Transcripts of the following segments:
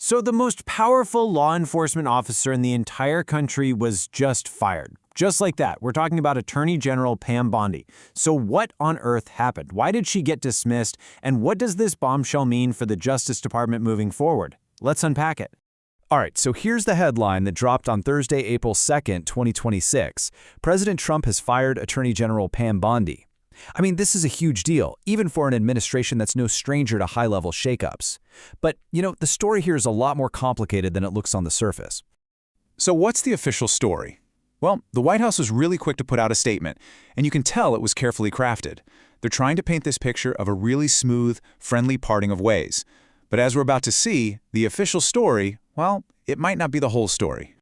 So the most powerful law enforcement officer in the entire country was just fired. Just like that. We're talking about Attorney General Pam Bondi. So what on earth happened? Why did she get dismissed? And what does this bombshell mean for the Justice Department moving forward? Let's unpack it. All right, so here's the headline that dropped on Thursday, April 2nd, 2026. President Trump has fired Attorney General Pam Bondi. I mean, this is a huge deal, even for an administration that's no stranger to high-level shakeups. But, the story here is a lot more complicated than it looks on the surface. So what's the official story? Well, the White House was really quick to put out a statement, and you can tell it was carefully crafted. They're trying to paint this picture of a really smooth, friendly parting of ways. But as we're about to see, the official story, well, it might not be the whole story.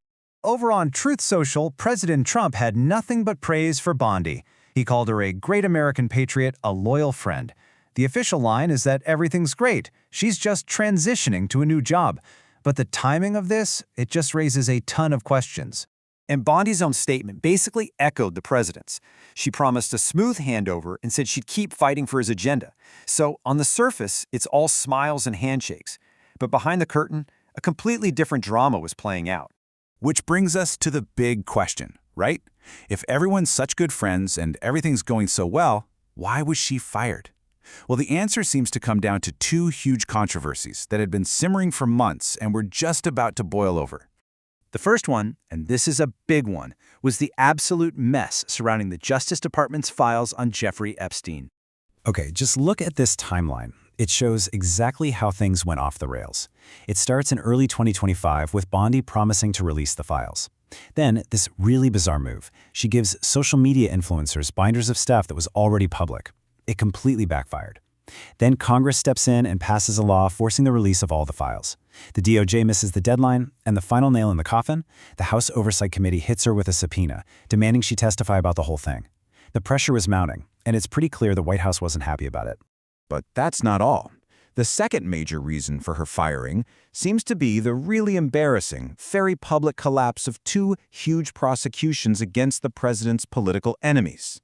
Over on Truth Social, President Trump had nothing but praise for Bondi. He called her a great American patriot, a loyal friend. The official line is that everything's great. She's just transitioning to a new job. But the timing of this, it just raises a ton of questions. And Bondi's own statement basically echoed the president's. She promised a smooth handover and said she'd keep fighting for his agenda. So on the surface, it's all smiles and handshakes. But behind the curtain, a completely different drama was playing out. Which brings us to the big question, right? If everyone's such good friends and everything's going so well, why was she fired? Well, the answer seems to come down to two huge controversies that had been simmering for months and were just about to boil over. The first one, and this is a big one, was the absolute mess surrounding the Justice Department's files on Jeffrey Epstein. Okay, just look at this timeline. It shows exactly how things went off the rails. It starts in early 2025 with Bondi promising to release the files. Then, this really bizarre move. She gives social media influencers binders of stuff that was already public. It completely backfired. Then Congress steps in and passes a law forcing the release of all the files. The DOJ misses the deadline, and the final nail in the coffin, the House Oversight Committee hits her with a subpoena, demanding she testify about the whole thing. The pressure was mounting, and it's pretty clear the White House wasn't happy about it. But that's not all. The second major reason for her firing seems to be the really embarrassing, very public collapse of two huge prosecutions against the president's political enemies.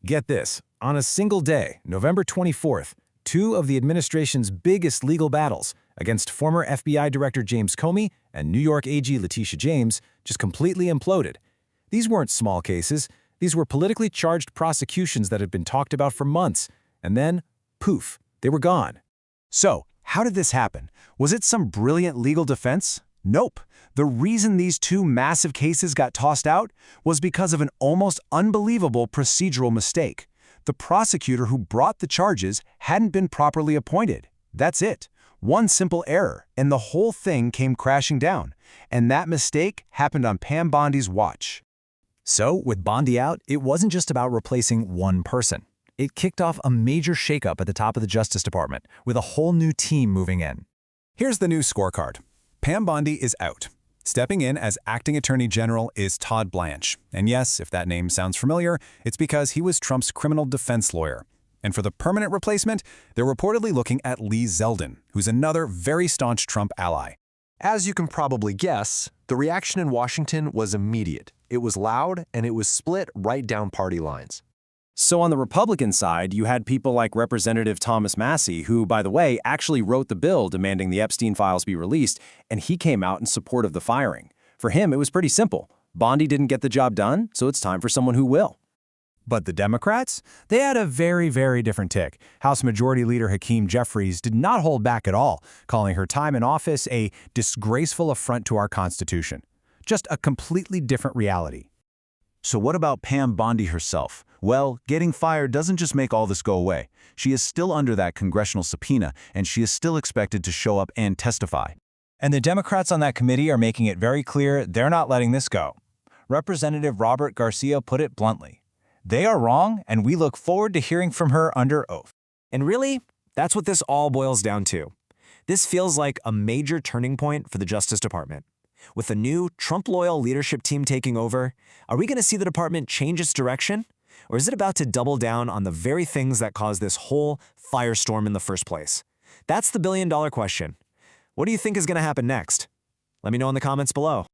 Get this. On a single day, November 24th, two of the administration's biggest legal battles against former FBI Director James Comey and New York AG Letitia James just completely imploded. These weren't small cases. These were politically charged prosecutions that had been talked about for months. And then, poof, they were gone. So, how did this happen? Was it some brilliant legal defense? Nope. The reason these two massive cases got tossed out was because of an almost unbelievable procedural mistake. The prosecutor who brought the charges hadn't been properly appointed. That's it. One simple error, and the whole thing came crashing down. And that mistake happened on Pam Bondi's watch. So, with Bondi out, it wasn't just about replacing one person. It kicked off a major shakeup at the top of the Justice Department, with a whole new team moving in. Here's the new scorecard. Pam Bondi is out. Stepping in as acting Attorney General is Todd Blanche. And yes, if that name sounds familiar, it's because he was Trump's criminal defense lawyer. And for the permanent replacement, they're reportedly looking at Lee Zeldin, who's another very staunch Trump ally. As you can probably guess, the reaction in Washington was immediate. It was loud, and it was split right down party lines. So on the Republican side, you had people like Representative Thomas Massie, who, by the way, actually wrote the bill demanding the Epstein files be released, and he came out in support of the firing. For him, it was pretty simple. Bondi didn't get the job done, so it's time for someone who will. But the Democrats? They had a very, very different take. House Majority Leader Hakeem Jeffries did not hold back at all, calling her time in office a disgraceful affront to our Constitution. Just a completely different reality. So what about Pam Bondi herself? Well, getting fired doesn't just make all this go away. She is still under that congressional subpoena, and she is still expected to show up and testify. And the Democrats on that committee are making it very clear they're not letting this go. Representative Robert Garcia put it bluntly. They are wrong, and we look forward to hearing from her under oath. And really, that's what this all boils down to. This feels like a major turning point for the Justice Department. With a new Trump-loyal leadership team taking over, are we going to see the department change its direction? Or is it about to double down on the very things that caused this whole firestorm in the first place? That's the billion-dollar question. What do you think is going to happen next? Let me know in the comments below.